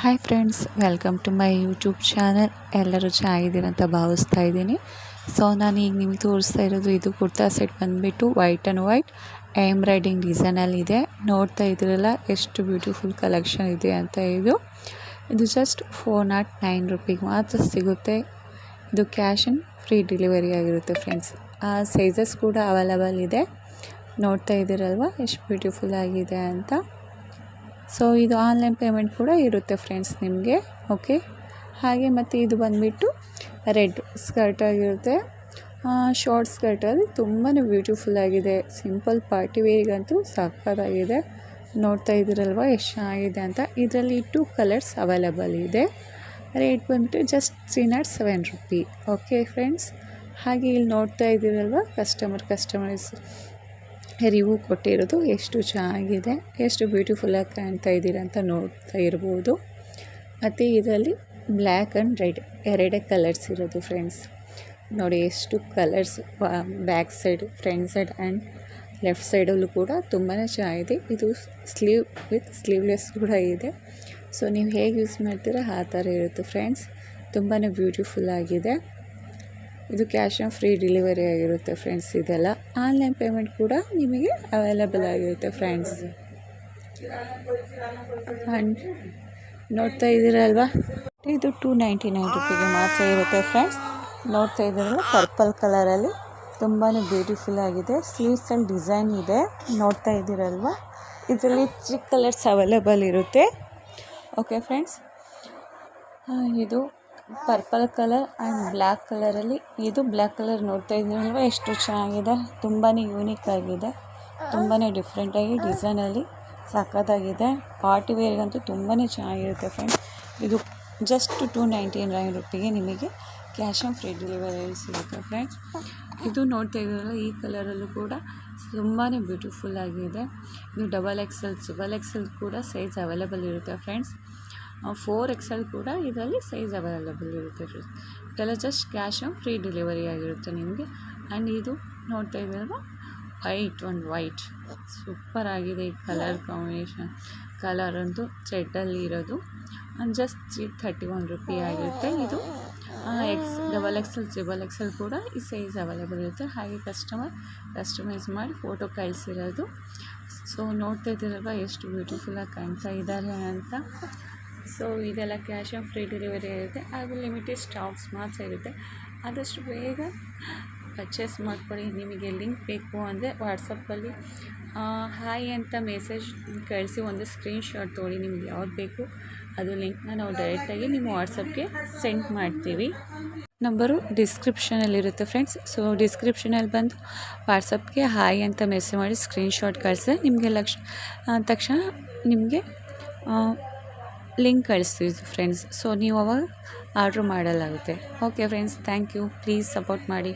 Hi friends, welcome to my YouTube channel. ಎಲ್ಲರೂ ಚೆನ್ನಾಗಿದ್ದೀರ ಅಂತ ಭಾವಿಸ್ತಾ ಇದ್ದೀನಿ. ಸೊ ನಾನು ಈಗ ನಿಮಗೆ ತೋರಿಸ್ತಾ ಇರೋದು ಇದು ಕುರ್ತಾ ಸೆಟ್ ಬಂದುಬಿಟ್ಟು ವೈಟ್ ಆ್ಯಂಡ್ ವೈಟ್ ಎಂಬ್ರಾಯ್ಡಿಂಗ್ ಡಿಸೈನಲ್ಲಿದೆ. ನೋಡ್ತಾ ಇದ್ದೀರಲ್ಲ ಎಷ್ಟು ಬ್ಯೂಟಿಫುಲ್ ಕಲೆಕ್ಷನ್ ಇದೆ ಅಂತ. ಇದು ಜಸ್ಟ್ 409 ರುಪಿಗೆ ಮಾತ್ರ ಸಿಗುತ್ತೆ. ಇದು ಕ್ಯಾಶ್ ಆನ್ ಫ್ರೀ ಡೆಲಿವರಿ ಆಗಿರುತ್ತೆ ಫ್ರೆಂಡ್ಸ್. ಸೈಜಸ್ ಕೂಡ ಅವೈಲಬಲ್ ಇದೆ. ನೋಡ್ತಾ ಇದ್ದೀರಲ್ವ ಎಷ್ಟು ಬ್ಯೂಟಿಫುಲ್ ಆಗಿದೆ ಅಂತ. ಸೊ ಇದು ಆನ್ಲೈನ್ ಪೇಮೆಂಟ್ ಕೂಡ ಇರುತ್ತೆ ಫ್ರೆಂಡ್ಸ್ ನಿಮಗೆ. ಓಕೆ, ಹಾಗೆ ಮತ್ತು ಇದು ಬಂದುಬಿಟ್ಟು ರೆಡ್ ಸ್ಕರ್ಟ್ ಆಗಿರುತ್ತೆ. ಶಾರ್ಟ್ ಸ್ಕರ್ಟಲ್ಲಿ ತುಂಬಾ ಬ್ಯೂಟಿಫುಲ್ ಆಗಿದೆ. ಸಿಂಪಲ್ ಪಾರ್ಟಿ ವೇರಿಗಂತೂ ಸಕ್ಕತ್ತಾಗಿದೆ. ನೋಡ್ತಾ ಇದ್ದೀರಲ್ವ ಎಷ್ಟು ಚೆನ್ನಾಗಿದೆ ಅಂತ. ಇದರಲ್ಲಿ 2 ಕಲರ್ಸ್ ಅವೈಲಬಲ್ ಇದೆ. ರೇಟ್ ಬಂದುಬಿಟ್ಟು ಜಸ್ಟ್ 307 ರುಪಿ. ಓಕೆ ಫ್ರೆಂಡ್ಸ್, ಹಾಗೆ ಇಲ್ಲಿ ನೋಡ್ತಾ ಇದ್ದೀರಲ್ವ ಕಸ್ಟಮರ್ಸ್ ರಿವ್ಯೂ ಕೊಟ್ಟಿರೋದು ಎಷ್ಟು ಚೆನ್ನಾಗಿದೆ, ಎಷ್ಟು ಬ್ಯೂಟಿಫುಲ್ಲಾಗಿ ಕಾಣ್ತಾ ಇದ್ದೀರ ಅಂತ ನೋಡ್ತಾ ಇರ್ಬೋದು. ಮತ್ತು ಇದರಲ್ಲಿ ಬ್ಲ್ಯಾಕ್ ಆ್ಯಂಡ್ ರೆಡ್ ಎರಡೇ ಕಲರ್ಸ್ ಇರೋದು ಫ್ರೆಂಡ್ಸ್. ನೋಡಿ ಎಷ್ಟು colours, back side, front side and left ಸೈಡಲ್ಲೂ ಕೂಡ ತುಂಬಾ ಚೆನ್ನಾಗಿದೆ. ಇದು ಸ್ಲೀವ್ ವಿತ್ ಸ್ಲೀವ್ಲೆಸ್ ಕೂಡ ಇದೆ. ಸೊ ನೀವು ಹೇಗೆ ಯೂಸ್ ಮಾಡ್ತೀರಾ ಆ ಥರ ಇರುತ್ತೆ ಫ್ರೆಂಡ್ಸ್. ತುಂಬಾ ಬ್ಯೂಟಿಫುಲ್ ಆಗಿದೆ. ಇದು ಕ್ಯಾಶ್ ಆನ್ ಫ್ರೀ ಡೆಲಿವರಿ ಆಗಿರುತ್ತೆ ಫ್ರೆಂಡ್ಸ್. ಇದೆಲ್ಲ ಆನ್ಲೈನ್ ಪೇಮೆಂಟ್ ಕೂಡ ನಿಮಗೆ ಅವೈಲಬಲ್ ಆಗಿರುತ್ತೆ ಫ್ರೆಂಡ್ಸ್. ಆ್ಯಂಡ್ ನೋಡ್ತಾ ಇದ್ದೀರಲ್ವಾ, ಇದು 299 ರುಪಿಗೆ ಮಾತ್ರ ಇರುತ್ತೆ ಫ್ರೆಂಡ್ಸ್. ನೋಡ್ತಾ ಇದ್ದೀರಲ್ಲ ಪರ್ಪಲ್ ಕಲರಲ್ಲಿ ತುಂಬಾ ಬ್ಯೂಟಿಫುಲ್ ಆಗಿದೆ. ಸ್ಲೀವ್ಸಲ್ಲಿ ಡಿಸೈನ್ ಇದೆ. ನೋಡ್ತಾ ಇದ್ದೀರಲ್ವ, ಇದರಲ್ಲಿ 3 ಕಲರ್ಸ್ ಅವೈಲಬಲ್ ಇರುತ್ತೆ. ಓಕೆ ಫ್ರೆಂಡ್ಸ್, ಇದು ಪರ್ಪಲ್ ಕಲರ್ ಆ್ಯಂಡ್ ಬ್ಲ್ಯಾಕ್ ಕಲರಲ್ಲಿ. ಇದು ಬ್ಲ್ಯಾಕ್ ಕಲರ್ ನೋಡ್ತಾ ಇದ್ದೀರಲ್ವ ಎಷ್ಟು ಚೆನ್ನಾಗಿದೆ. ತುಂಬಾ ಯೂನಿಕ್ ಆಗಿದೆ, ತುಂಬಾ ಡಿಫ್ರೆಂಟಾಗಿ ಡಿಸೈನಲ್ಲಿ ಸಕ್ಕತ್ತಾಗಿದೆ. ಪಾರ್ಟಿ ವೇರ್ಗಂತೂ ತುಂಬಾ ಚೆನ್ನಾಗಿರುತ್ತೆ ಫ್ರೆಂಡ್ಸ್. ಇದು ಜಸ್ಟ್ 299 ರುಪಿಗೆ ನಿಮಗೆ ಕ್ಯಾಶ್ ಆನ್ ಫ್ರೀ ಡೆಲಿವರಿ ಸಿಗುತ್ತೆ ಫ್ರೆಂಡ್ಸ್. ಇದು ನೋಡ್ತಾ ಇದ್ದೀರಲ್ಲ ಈ ಕಲರಲ್ಲೂ ಕೂಡ ತುಂಬಾ ಬ್ಯೂಟಿಫುಲ್ ಆಗಿದೆ. ಇದು ಡಬಲ್ ಎಕ್ಸೆಲ್ ಕೂಡ ಸೈಜ್ ಅವೈಲಬಲ್ ಇರುತ್ತೆ ಫ್ರೆಂಡ್ಸ್. 4XL ಕೂಡ ಇದರಲ್ಲಿ ಸೈಜ್ ಅವೈಲಬಲ್ ಇರುತ್ತೆ ಫ್ರೆಂಡ್ಸ್. ಇದೆಲ್ಲ just cash on free delivery ಆಗಿರುತ್ತೆ ನಿಮಗೆ. ಆ್ಯಂಡ್ ಇದು ನೋಡ್ತಾ ಇದ್ದೀರಲ್ವ ವೈಟ್ ಸೂಪರ್ ಆಗಿದೆ. ಈ ಕಲರ್ ಕಾಂಬಿನೇಷನ್, ಕಲರ್ ಅಂತೂ ಥ್ರೆಡ್ಡಲ್ಲಿ ಇರೋದು. ಜಸ್ಟ್ 331 ರುಪಿ ಆಗಿರುತ್ತೆ. ಇದು ಡಬಲ್ ಎಕ್ಸೆಲ್ ಕೂಡ ಈ ಸೈಜ್ ಅವೈಲಬಲ್ ಇರುತ್ತೆ. ಹಾಗೆ ಕಸ್ಟಮೈಸ್ ಮಾಡಿ ಫೋಟೋ ಕಳಿಸಿರೋದು. ಸೊ ನೋಡ್ತಾ ಇದ್ದೀರಲ್ವ ಎಷ್ಟು ಬ್ಯೂಟಿಫುಲ್ಲಾಗಿ ಕಾಣ್ತಾ ಇದ್ದಾರೆ ಅಂತ. ಸೊ ಇದೆಲ್ಲ ಕ್ಯಾಶ್ ಆನ್ ಫ್ರೀ ಡೆಲಿವರಿ ಇರುತ್ತೆ. ಅದು ಲಿಮಿಟೆಡ್ ಸ್ಟಾಕ್ಸ್ ಮಾತ್ರ ಇರುತ್ತೆ. ಆದಷ್ಟು ಬೇಗ ಪರ್ಚೇಸ್ ಮಾಡ್ಕೊಳ್ಳಿ. ನಿಮಗೆ ಲಿಂಕ್ ಬೇಕು ಅಂದರೆ ವಾಟ್ಸಪ್ಪಲ್ಲಿ ಹಾಯ್ ಅಂತ ಮೆಸೇಜ್ ಕಳಿಸಿ ಒಂದು ಸ್ಕ್ರೀನ್ಶಾಟ್ ತೊಗೊಳ್ಳಿ. ನಿಮಗೆ ಯಾವ್ದು ಬೇಕು ಅದು ಲಿಂಕ್ನ ನಾವು ಡೈರೆಕ್ಟಾಗಿ ನಿಮ್ಮ ವಾಟ್ಸಪ್ಗೆ ಸೆಂಡ್ ಮಾಡ್ತೀವಿ. ನಂಬರು ಡಿಸ್ಕ್ರಿಪ್ಷನಲ್ಲಿರುತ್ತೆ ಫ್ರೆಂಡ್ಸ್. ಸೊ ಡಿಸ್ಕ್ರಿಪ್ಷನಲ್ಲಿ ಬಂದು ವಾಟ್ಸಪ್ಗೆ ಹಾಯ್ ಅಂತ ಮೆಸೇಜ್ ಮಾಡಿ ಸ್ಕ್ರೀನ್ಶಾಟ್ ಕಳಿಸಿದ್ರೆ ನಿಮಗೆ ತಕ್ಷಣ ನಿಮಗೆ ಲಿಂಕ್ ಕಳಿಸ್ತೀವಿ ಫ್ರೆಂಡ್ಸ್. ಸೊ ನೀವು ಅವಾಗ ಆರ್ಡ್ರ್ ಮಾಡಲಾಗುತ್ತೆ. Okay friends, thank you. Please support ಮಾಡಿ.